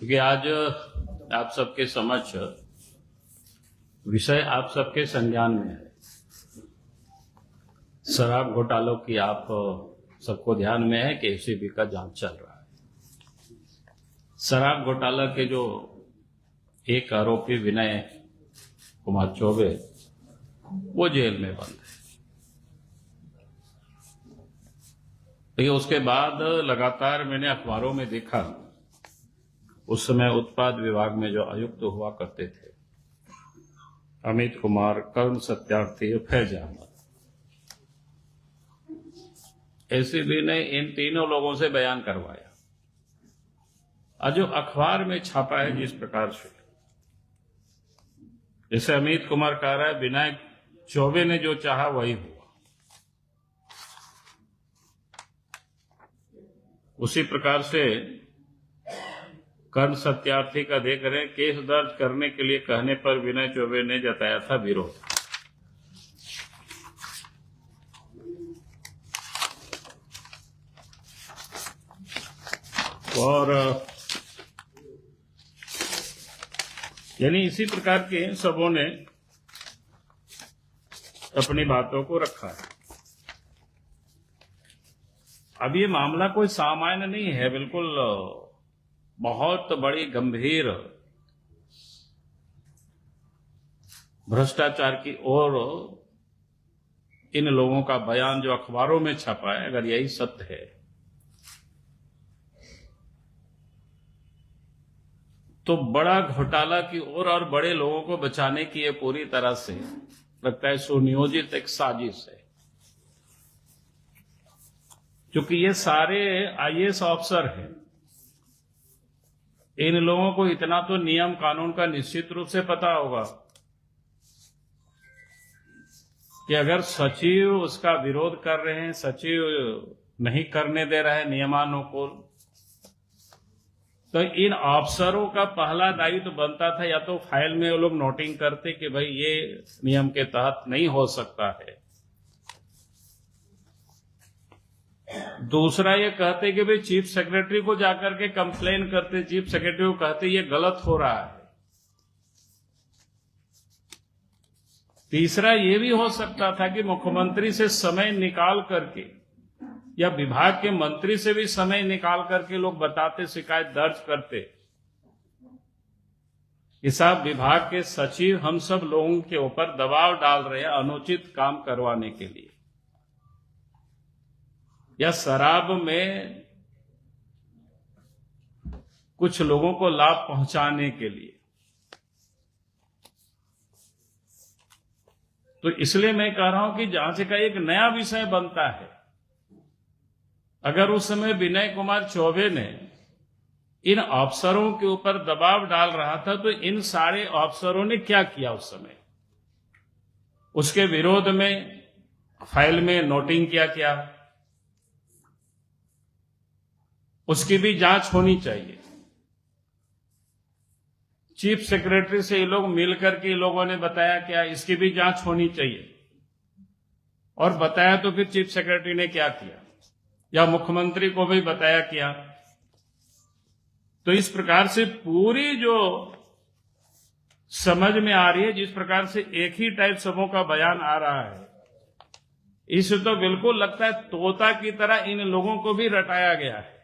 क्योंकि आज आप सबके समक्ष विषय आप सबके संज्ञान में है। शराब घोटालों की आप सबको ध्यान में है कि एसीबी का जांच चल रहा है। शराब घोटाला के जो एक आरोपी विनय कुमार चौबे वो जेल में बंद है। लेकिन उसके बाद लगातार मैंने अखबारों में देखा, उस समय उत्पाद विभाग में जो आयुक्त हुआ करते थे अमित कुमार, कर्ण सत्यार्थी, फैज अहमद, एसीबी ने इन तीनों लोगों से बयान करवाया। और जो अखबार में छापा है जिस प्रकार से, जैसे अमित कुमार कह रहा है विनय चौबे ने जो चाहा वही हुआ, उसी प्रकार से कर्ण सत्यार्थी का देख रहे हैं, केस दर्ज करने के लिए कहने पर विनय चौबे ने जताया था विरोध। और यानी इसी प्रकार के सबों ने अपनी बातों को रखा है। अब ये मामला कोई सामान्य नहीं है, बिल्कुल बहुत बड़ी गंभीर भ्रष्टाचार की ओर इन लोगों का बयान जो अखबारों में छपा है, अगर यही सत्य है तो बड़ा घोटाला की ओर और बड़े लोगों को बचाने की ये पूरी तरह से लगता है सुनियोजित एक साजिश है। क्योंकि ये सारे आईएएस अफसर हैं, इन लोगों को इतना तो नियम कानून का निश्चित रूप से पता होगा कि अगर सचिव उसका विरोध कर रहे हैं, सचिव नहीं करने दे रहा है नियमानुकूल, तो इन अफसरों का पहला दायित्व बनता था या तो फाइल में वो लोग नोटिंग करते कि भाई ये नियम के तहत नहीं हो सकता है, दूसरा ये कहते कि भाई चीफ सेक्रेटरी को जाकर के कंप्लेन करते, चीफ सेक्रेटरी को कहते ये गलत हो रहा है, तीसरा ये भी हो सकता था कि मुख्यमंत्री से समय निकाल करके या विभाग के मंत्री से भी समय निकाल करके लोग बताते, शिकायत दर्ज करते कि साहब विभाग के सचिव हम सब लोगों के ऊपर दबाव डाल रहे हैं अनुचित काम करवाने के लिए या शराब में कुछ लोगों को लाभ पहुंचाने के लिए। तो इसलिए मैं कह रहा हूं कि जांच का एक नया विषय बनता है। अगर उस समय विनय कुमार चौबे ने इन अफसरों के ऊपर दबाव डाल रहा था तो इन सारे अफसरों ने क्या किया उस समय, उसके विरोध में फाइल में नोटिंग क्या, उसकी भी जांच होनी चाहिए। चीफ सेक्रेटरी से ये लोग मिलकर के लोगों ने बताया क्या, इसकी भी जांच होनी चाहिए। और बताया तो फिर चीफ सेक्रेटरी ने क्या किया या मुख्यमंत्री को भी बताया क्या। तो इस प्रकार से पूरी जो समझ में आ रही है, जिस प्रकार से एक ही टाइप सबों का बयान आ रहा है, इससे तो बिल्कुल लगता है तोता की तरह इन लोगों को भी रटाया गया है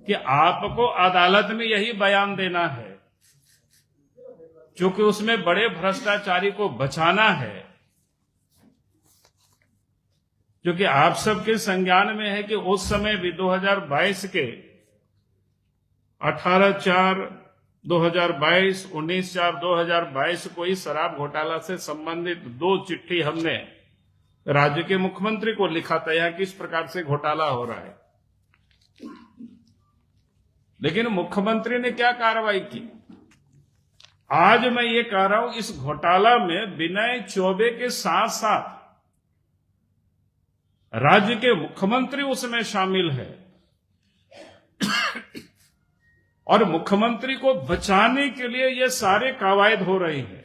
कि आपको अदालत में यही बयान देना है, क्योंकि उसमें बड़े भ्रष्टाचारी को बचाना है। क्योंकि आप सबके संज्ञान में है कि उस समय भी 2022 के 18/4/2022, 19/4/2022 को इस शराब घोटाला से संबंधित 2 चिट्ठी हमने राज्य के मुख्यमंत्री को लिखा था यहां किस प्रकार से घोटाला हो रहा है। लेकिन मुख्यमंत्री ने क्या कार्रवाई की, आज मैं ये कह रहा हूं इस घोटाला में विनय चौबे के साथ साथ राज्य के मुख्यमंत्री उसमें शामिल है और मुख्यमंत्री को बचाने के लिए ये सारे कवायद हो रही है।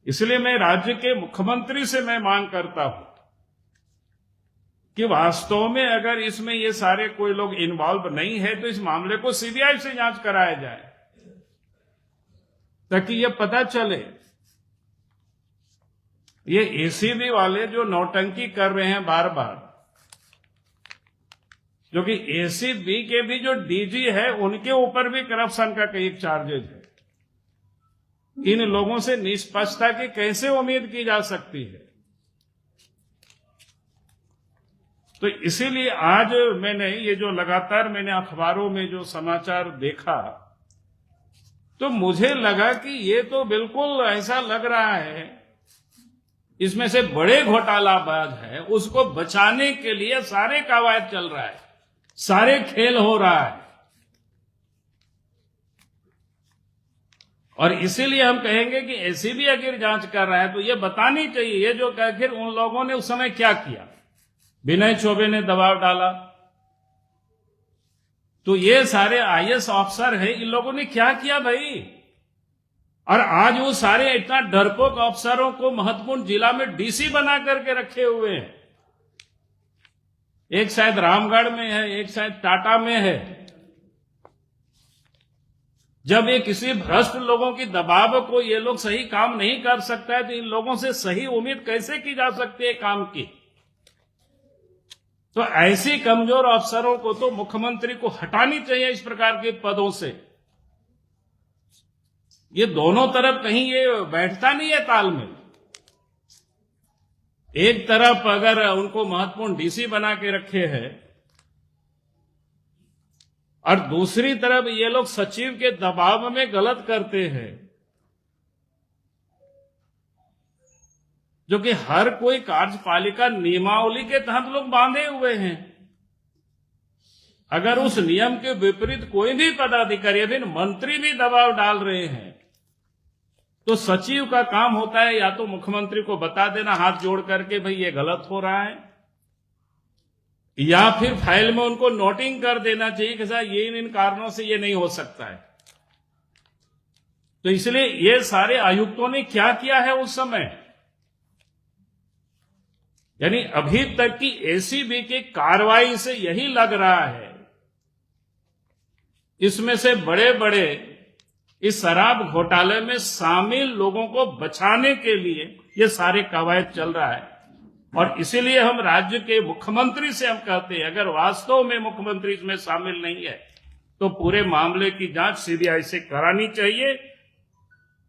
इसलिए मैं राज्य के मुख्यमंत्री से मैं मांग करता हूं कि वास्तव में अगर इसमें ये सारे कोई लोग इन्वॉल्व नहीं है तो इस मामले को सीबीआई से जांच कराया जाए, ताकि ये पता चले ये एसीबी वाले जो नौटंकी कर रहे हैं बार बार, जो कि एसीबी के भी जो डीजी है उनके ऊपर भी करप्शन का कई चार्जेज है। इन लोगों से निष्पक्षता की कैसे उम्मीद की जा सकती है? तो इसीलिए आज मैंने ये जो लगातार मैंने अखबारों में जो समाचार देखा, तो मुझे लगा कि ये तो बिल्कुल ऐसा लग रहा है इसमें से बड़े घोटालाबाज है, उसको बचाने के लिए सारे कवायद चल रहा है, सारे खेल हो रहा है। और इसीलिए हम कहेंगे कि एसीबी अगर जांच कर रहा है तो ये बतानी चाहिए ये जो आखिर उन लोगों ने उस समय क्या किया। विनय चौबे ने दबाव डाला, तो ये सारे आईएएस ऑफिसर है, इन लोगों ने क्या किया भाई? और आज वो सारे इतना डरपोक अफसरों को महत्वपूर्ण जिला में डीसी बना करके रखे हुए हैं। एक शायद रामगढ़ में है, एक शायद टाटा में है। जब ये किसी भ्रष्ट लोगों की दबाव को ये लोग सही काम नहीं कर सकता है, तो इन लोगों से सही उम्मीद कैसे की जा सकती है काम की? तो ऐसी कमजोर अफसरों को तो मुख्यमंत्री को हटानी चाहिए इस प्रकार के पदों से। ये दोनों तरफ कहीं ये बैठता नहीं है तालमेल। एक तरफ अगर उनको महत्वपूर्ण डीसी बना के रखे हैं और दूसरी तरफ ये लोग सचिव के दबाव में गलत करते हैं, जो कि हर कोई कार्यपालिका नियमावली के तहत लोग बांधे हुए हैं। अगर उस नियम के विपरीत कोई भी पदाधिकारी या फिर मंत्री भी दबाव डाल रहे हैं, तो सचिव का काम होता है या तो मुख्यमंत्री को बता देना हाथ जोड़ करके भाई ये गलत हो रहा है, या फिर फाइल में उनको नोटिंग कर देना चाहिए कि साहब ये इन कारणों से ये नहीं हो सकता है। तो इसलिए ये सारे आयुक्तों ने क्या किया है उस समय, यानी अभी तक की एसीबी की कार्रवाई से यही लग रहा है इसमें से बड़े बड़े इस शराब घोटाले में शामिल लोगों को बचाने के लिए ये सारे कवायद चल रहा है। और इसीलिए हम राज्य के मुख्यमंत्री से हम कहते हैं अगर वास्तव में मुख्यमंत्री इसमें शामिल नहीं है तो पूरे मामले की जांच सीबीआई से करानी चाहिए।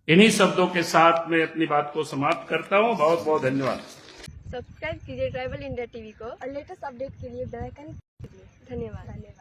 इन्हीं शब्दों के साथ मैं अपनी बात को समाप्त करता हूं। बहुत बहुत धन्यवाद। सब्सक्राइब कीजिए ट्राइबल इंडिया टीवी को और लेटेस्ट अपडेट के लिए बेल आइकन दबाइए। धन्यवाद।